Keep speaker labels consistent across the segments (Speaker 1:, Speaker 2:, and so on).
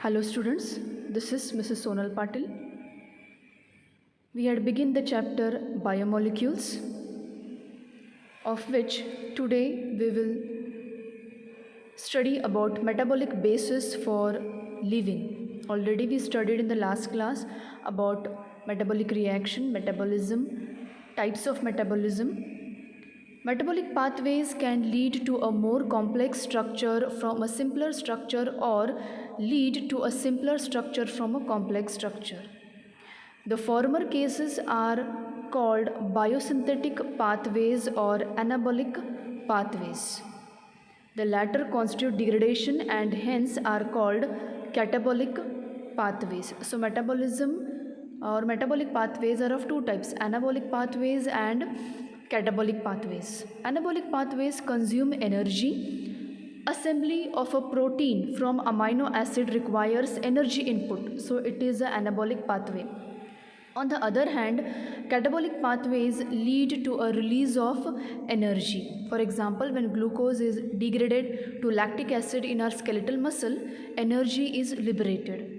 Speaker 1: Hello students, this is Mrs. Sonal Patil. We had begun the chapter biomolecules, of which today we will study about metabolic basis for living. Already we studied in the last class about metabolic reaction, metabolism, types of metabolism. Metabolic pathways can lead to a more complex structure from a simpler structure or lead to a simpler structure from a complex structure. The former cases are called biosynthetic pathways or anabolic pathways. The latter constitute degradation and hence are called catabolic pathways. So metabolism or metabolic pathways are of two types: anabolic pathways and catabolic pathways. Anabolic pathways consume energy. Assembly of a protein from amino acid requires energy input, so it is an anabolic pathway. On the other hand, catabolic pathways lead to a release of energy. For example, when glucose is degraded to lactic acid in our skeletal muscle, energy is liberated.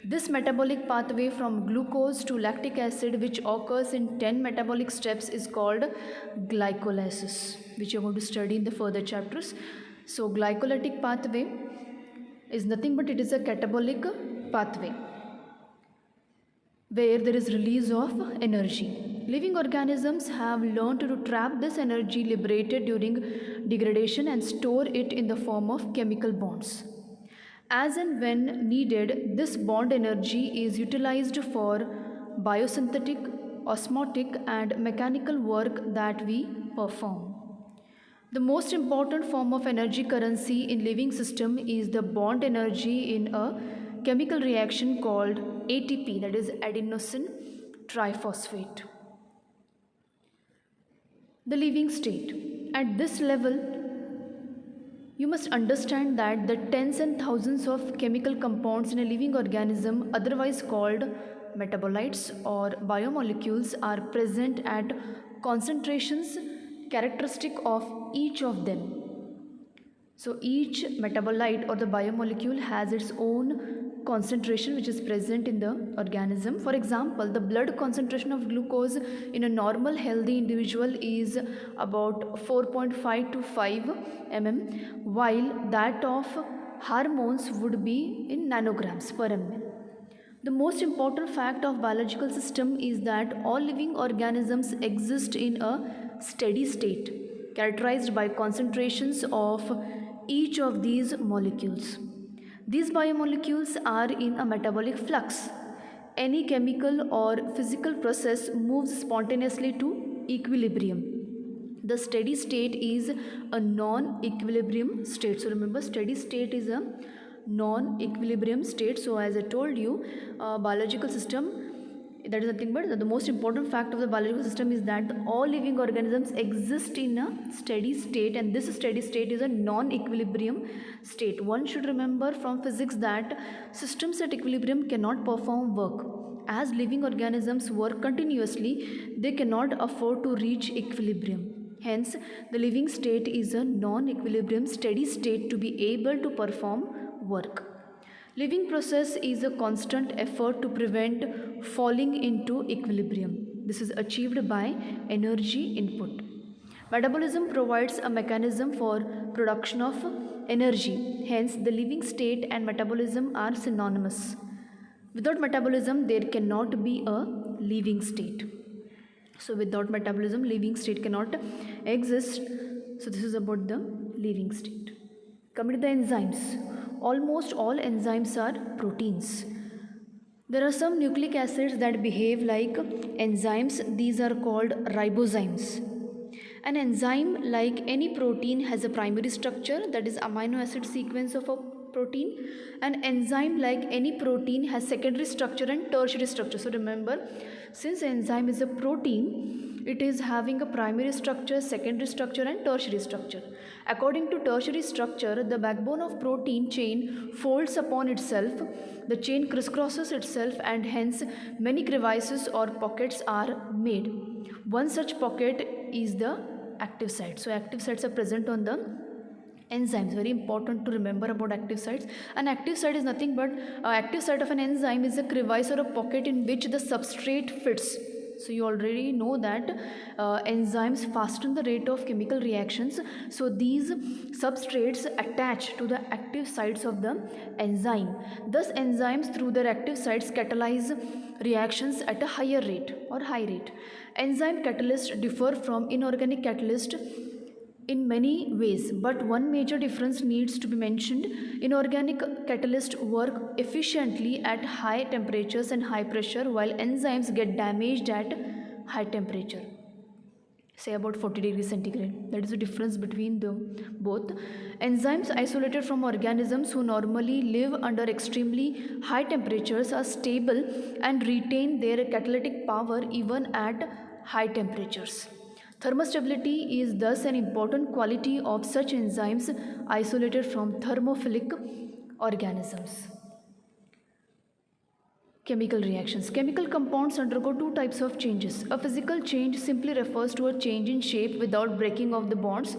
Speaker 1: This metabolic pathway from glucose to lactic acid, which occurs in 10 metabolic steps, is called glycolysis, which you are going to study in the further chapters. So glycolytic pathway is nothing but it is a catabolic pathway where there is release of energy. Living organisms have learned to trap this energy liberated during degradation and store it in the form of chemical bonds. As and when needed, this bond energy is utilized for biosynthetic, osmotic, and mechanical work that we perform. The most important form of energy currency in living system is the bond energy in a chemical reaction called ATP, that is adenosine triphosphate. The living state. At this level, you must understand that the tens and thousands of chemical compounds in a living organism, otherwise called metabolites or biomolecules, are present at concentrations characteristic of each of them. So each metabolite or the biomolecule has its own concentration which is present in the organism. For example, the blood concentration of glucose in a normal healthy individual is about 4.5 to 5 mm, while that of hormones would be in nanograms per ml. The most important fact of biological system is that all living organisms exist in a steady state characterized by concentrations of each of these molecules. These biomolecules are in a metabolic flux. Any chemical or physical process moves spontaneously to equilibrium. The steady state is a non-equilibrium state. So remember, steady state is a non-equilibrium state. So as I told you, biological system, that is nothing but the most important fact of the biological system is that all living organisms exist in a steady state, and this steady state is a non-equilibrium state. One should remember from physics that systems at equilibrium cannot perform work. As living organisms work continuously, they cannot afford to reach equilibrium. Hence, the living state is a non-equilibrium steady state to be able to perform work. Living process is a constant effort to prevent falling into equilibrium. This is achieved by energy input. Metabolism provides a mechanism for production of energy. Hence, the living state and metabolism are synonymous. Without metabolism, there cannot be a living state. So without metabolism, living state cannot exist. So this is about the living state. Coming to the enzymes. Almost all enzymes are proteins. There are some nucleic acids that behave like enzymes. These are called ribozymes. An enzyme, like any protein, has a primary structure, that is amino acid sequence of a protein. An enzyme, like any protein, has secondary structure and tertiary structure. So remember, since enzyme is a protein, it is having a primary structure, secondary structure and tertiary structure. According to tertiary structure, the backbone of protein chain folds upon itself. The chain crisscrosses itself and hence many crevices or pockets are made. One such pocket is the active site. So active sites are present on the Enzymes, very important to remember about active sites. An active site is nothing but active site of an enzyme is a crevice or a pocket in which the substrate fits. So you already know that enzymes fasten the rate of chemical reactions. So these substrates attach to the active sites of the enzyme. Thus enzymes through their active sites catalyze reactions at a higher rate or high rate. Enzyme catalysts differ from inorganic catalysts in many ways, but one major difference needs to be mentioned. Inorganic catalysts work efficiently at high temperatures and high pressure, while enzymes get damaged at high temperature, say about 40 degrees centigrade. That is the difference between the both. Enzymes isolated from organisms who normally live under extremely high temperatures are stable and retain their catalytic power even at high temperatures. Thermostability is thus an important quality of such enzymes isolated from thermophilic organisms. Chemical reactions. Chemical compounds undergo two types of changes. A physical change simply refers to a change in shape without breaking of the bonds.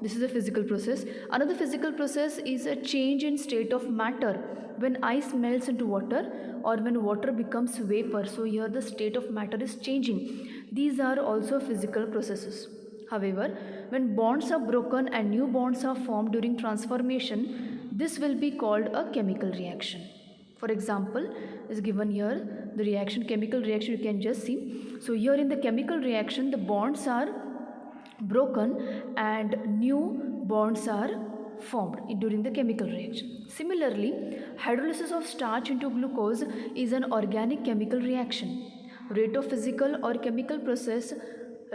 Speaker 1: This is a physical process. Another physical process is a change in state of matter when ice melts into water or when water becomes vapor. So here the state of matter is changing. These are also physical processes. However, when bonds are broken and new bonds are formed during transformation, this will be called a chemical reaction. For example, is given here the reaction, chemical reaction, you can just see. So here in the chemical reaction, the bonds are broken and new bonds are formed during the chemical reaction. Similarly, hydrolysis of starch into glucose is an organic chemical reaction. Rate of physical or chemical process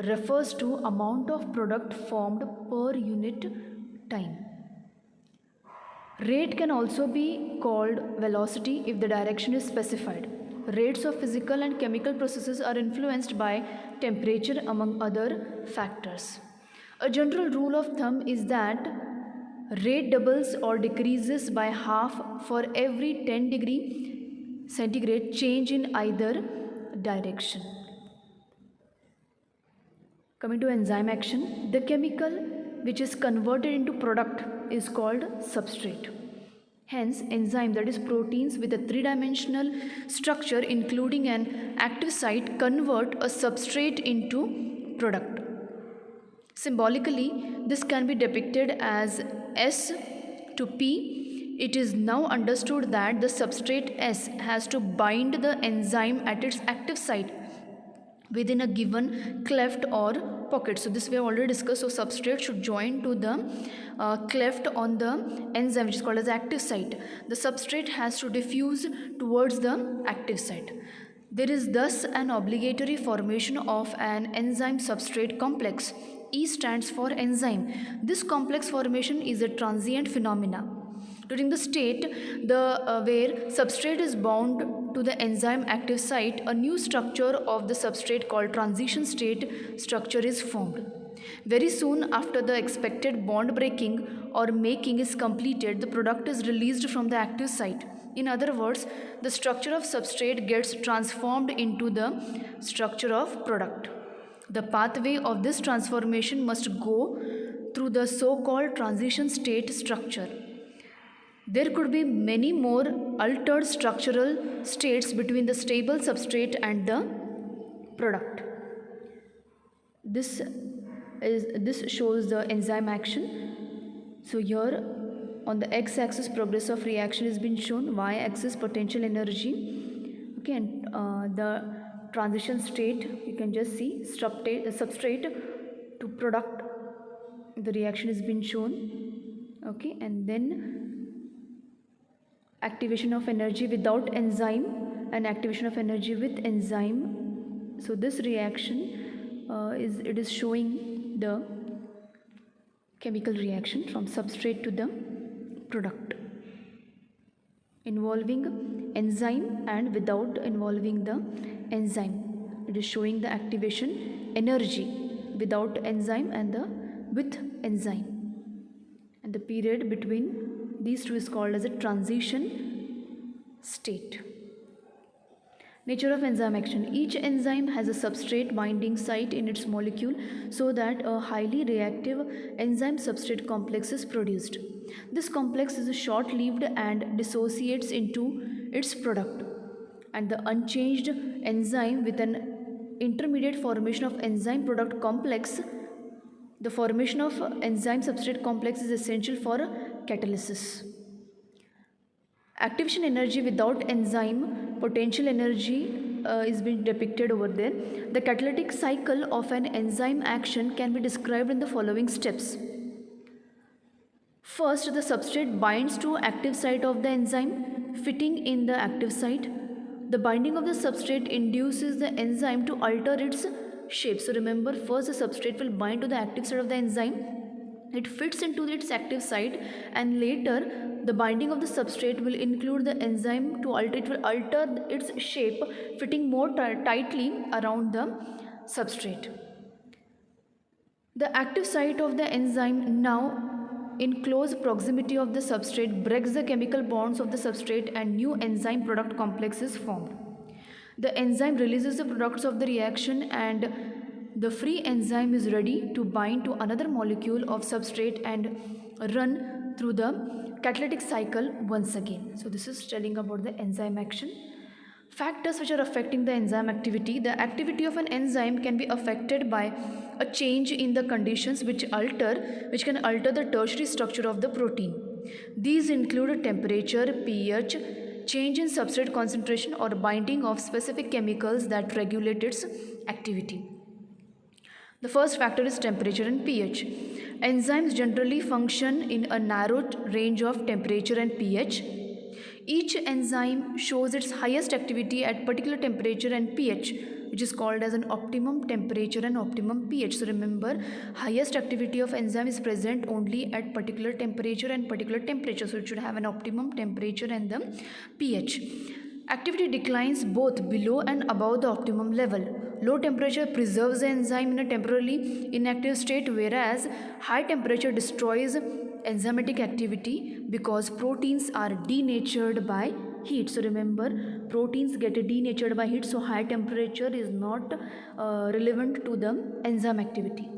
Speaker 1: refers to amount of product formed per unit time. Rate can also be called velocity if the direction is specified. Rates of physical and chemical processes are influenced by temperature among other factors. A general rule of thumb is that rate doubles or decreases by half for every 10 degree centigrade change in either direction. Coming to enzyme action, the chemical which is converted into product is called substrate. Hence, enzyme, that is proteins with a three-dimensional structure including an active site, convert a substrate into product. Symbolically, this can be depicted as S to P. It is now understood that the substrate S has to bind the enzyme at its active site within a given cleft or pocket. So this we have already discussed. So substrate should join to the cleft on the enzyme, which is called as active site. The substrate has to diffuse towards the active site. There is thus an obligatory formation of an enzyme substrate complex. E stands for enzyme. This complex formation is a transient phenomena. During the state where substrate is bound to the enzyme active site, a new structure of the substrate called transition state structure is formed. Very soon after the expected bond breaking or making is completed, the product is released from the active site. In other words, the structure of substrate gets transformed into the structure of product. The pathway of this transformation must go through the so-called transition state structure. There could be many more altered structural states between the stable substrate and the product. This shows the enzyme action. So here on the x-axis progress of reaction has been shown, y-axis potential energy. Okay, and the transition state you can just see substrate to product. The reaction has been shown. Okay, and then activation of energy without enzyme and activation of energy with enzyme. So this reaction is showing the chemical reaction from substrate to the product involving enzyme and without involving the enzyme. It is showing the activation energy without enzyme and the with enzyme, and the period between these two is called as a transition state. Nature of enzyme action. Each enzyme has a substrate binding site in its molecule so that a highly reactive enzyme substrate complex is produced. This complex is short lived and dissociates into its product. And the unchanged enzyme with an intermediate formation of enzyme product complex, the formation of enzyme substrate complex is essential for catalysis. Activation energy without enzyme potential energy is being depicted over there. The catalytic cycle of an enzyme action can be described in the following steps. First, the substrate binds to active site of the enzyme, fitting in the active site. The binding of the substrate induces the enzyme to alter its shape. So remember, first the substrate will bind to the active site of the enzyme. It fits into its active site, and later the binding of the substrate will include the enzyme to alter. It will alter its shape, fitting more tightly around the substrate. The active site of the enzyme, now in close proximity of the substrate, breaks the chemical bonds of the substrate and new enzyme product complex is formed. The enzyme releases the products of the reaction and the free enzyme is ready to bind to another molecule of substrate and run through the catalytic cycle once again. So this is telling about the enzyme action. Factors which are affecting the enzyme activity. The activity of an enzyme can be affected by a change in the conditions which can alter the tertiary structure of the protein. These include temperature, pH, change in substrate concentration or binding of specific chemicals that regulate its activity. The first factor is temperature and pH. Enzymes generally function in a narrow range of temperature and pH. Each enzyme shows its highest activity at particular temperature and pH, which is called as an optimum temperature and optimum pH. So remember, highest activity of enzyme is present only at particular temperature and particular temperature. So it should have an optimum temperature and the pH. Activity declines both below and above the optimum level. Low temperature preserves the enzyme in a temporarily inactive state, whereas high temperature destroys enzymatic activity because proteins are denatured by heat. So remember, proteins get denatured by heat, so high temperature is not relevant to the enzyme activity.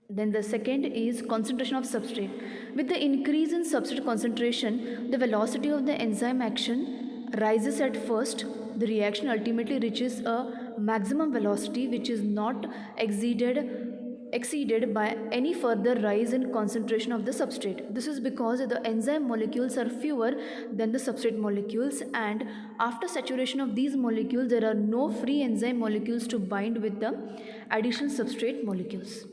Speaker 1: Then the second is concentration of substrate. With the increase in substrate concentration, the velocity of the enzyme action rises at first. The reaction ultimately reaches a maximum velocity which is not exceeded by any further rise in concentration of the substrate. This is because the enzyme molecules are fewer than the substrate molecules, and after saturation of these molecules there are no free enzyme molecules to bind with the additional substrate molecules.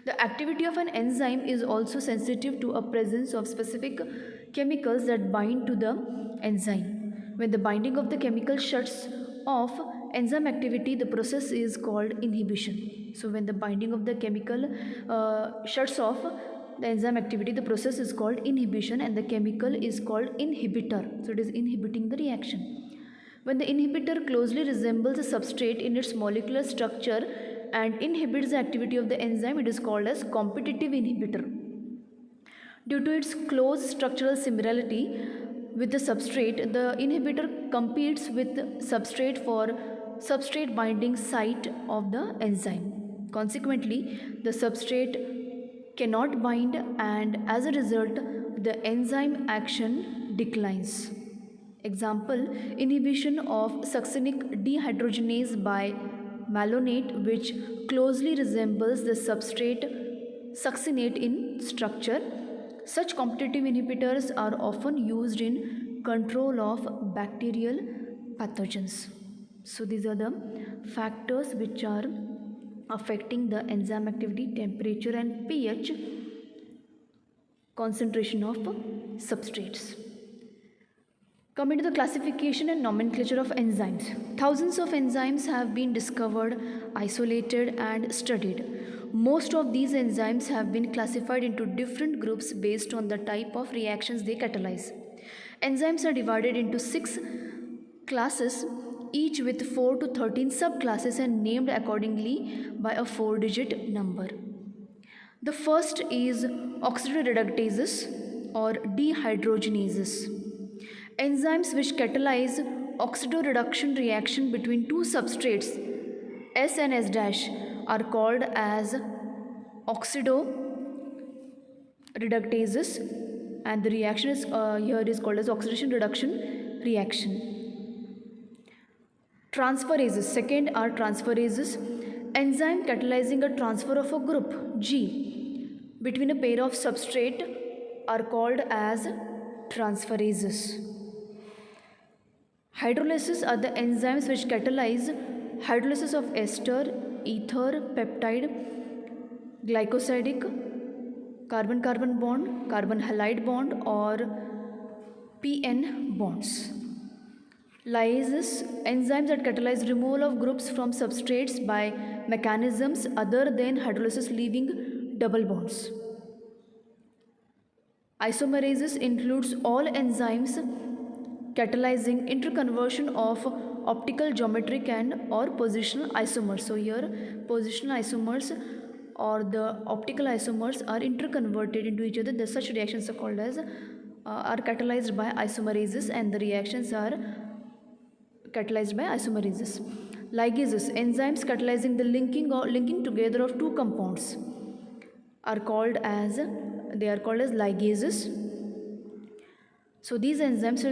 Speaker 1: The activity of an enzyme is also sensitive to a presence of specific chemicals that bind to the enzyme. When the binding of the chemical shuts off enzyme activity, the process is called inhibition. So when the binding of the chemical shuts off the enzyme activity, the process is called inhibition and the chemical is called inhibitor. So it is inhibiting the reaction. When the inhibitor closely resembles a substrate in its molecular structure and inhibits the activity of the enzyme, it is called as competitive inhibitor. Due to its close structural similarity with the substrate, the inhibitor competes with substrate for substrate binding site of the enzyme. Consequently, the substrate cannot bind, and as a result, the enzyme action declines. Example, inhibition of succinic dehydrogenase by malonate, which closely resembles the substrate succinate in structure. Such competitive inhibitors are often used in control of bacterial pathogens. So these are the factors which are affecting the enzyme activity: temperature and pH, concentration of substrates. Coming to the classification and nomenclature of enzymes. Thousands of enzymes have been discovered, isolated, and studied. Most of these enzymes have been classified into different groups based on the type of reactions they catalyze. Enzymes are divided into 6 classes, each with 4 to 13 subclasses and named accordingly by a 4-digit number. The first is oxidoreductases or dehydrogenases. Enzymes which catalyze oxidoreduction reaction between two substrates S and S dash are called as oxidoreductases, and the reaction is here is called as oxidation reduction reaction. Transferases, second are transferases, enzyme catalyzing a transfer of a group G between a pair of substrate are called as transferases. Hydrolysis are the enzymes which catalyze hydrolysis of ester, ether, peptide, glycosidic, carbon-carbon bond, carbon halide bond, or PN bonds. Lyases, enzymes that catalyze removal of groups from substrates by mechanisms other than hydrolysis, leaving double bonds. Isomerases includes all enzymes catalyzing interconversion of optical, geometric, and or positional isomers. So here positional isomers or the optical isomers are interconverted into each other. Such reactions are called as are catalyzed by isomerases, and the reactions are catalyzed by isomerases. Ligases, enzymes catalyzing the linking together of two compounds are called as ligases. So these enzymes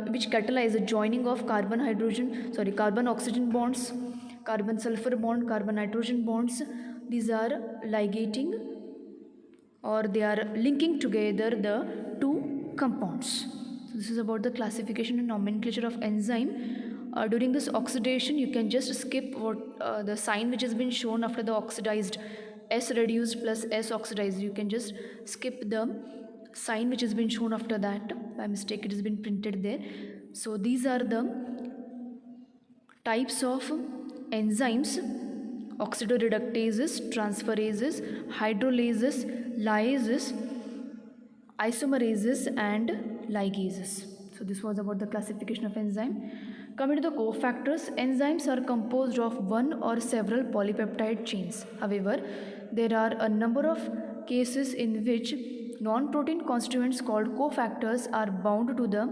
Speaker 1: which catalyze the joining of carbon oxygen bonds, carbon sulfur bond, carbon nitrogen bonds. These are ligating, or they are linking together the two compounds. So this is about the classification and nomenclature of enzyme. During this oxidation, you can just skip what the sign which has been shown after the oxidized S reduced plus S oxidized. You can just skip the sign which has been shown after that. By mistake it has been printed there. So these are the types of enzymes: oxidoreductases, transferases, hydrolases, lyases, isomerases, and ligases. So this was about the classification of enzyme. Coming to the cofactors, enzymes are composed of one or several polypeptide chains. However, there are a number of cases in which non-protein constituents called cofactors are bound to the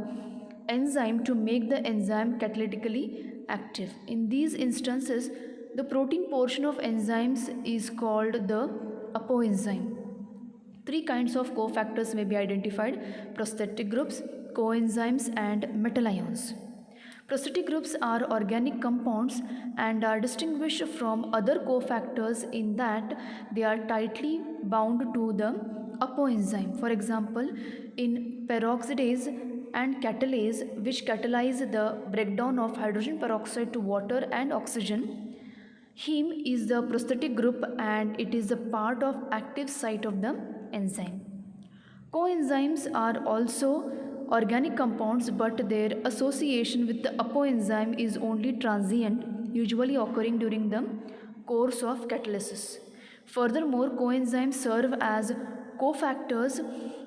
Speaker 1: enzyme to make the enzyme catalytically active. In these instances, the protein portion of enzymes is called the apoenzyme. Three kinds of cofactors may be identified: prosthetic groups, coenzymes, and metal ions. Prosthetic groups are organic compounds and are distinguished from other cofactors in that they are tightly bound to the apoenzyme. For example, in peroxidase and catalase, which catalyze the breakdown of hydrogen peroxide to water and oxygen, heme is the prosthetic group and it is a part of active site of the enzyme. Coenzymes are also organic compounds, but their association with the apoenzyme is only transient, usually occurring during the course of catalysis. Furthermore, coenzymes serve as cofactors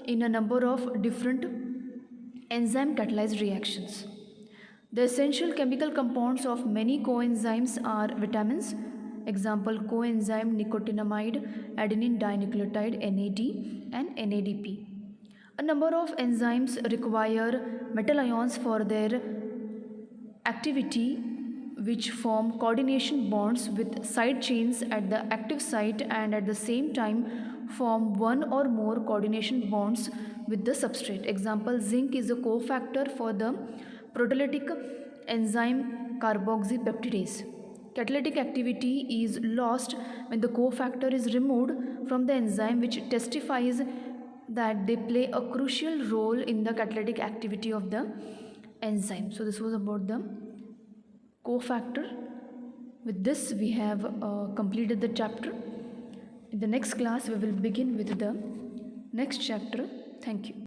Speaker 1: in a number of different enzyme catalyzed reactions. The essential chemical compounds of many coenzymes are vitamins. Example: coenzyme nicotinamide adenine dinucleotide NAD and NADP. A number of enzymes require metal ions for their activity, which form coordination bonds with side chains at the active site and at the same time form one or more coordination bonds with the substrate. Example: zinc is a cofactor for the proteolytic enzyme carboxypeptidase. Catalytic activity is lost when the cofactor is removed from the enzyme, which testifies that they play a crucial role in the catalytic activity of the enzyme. So this was about the cofactor. With this we have completed the chapter. In the next class we will begin with the next chapter. Thank you.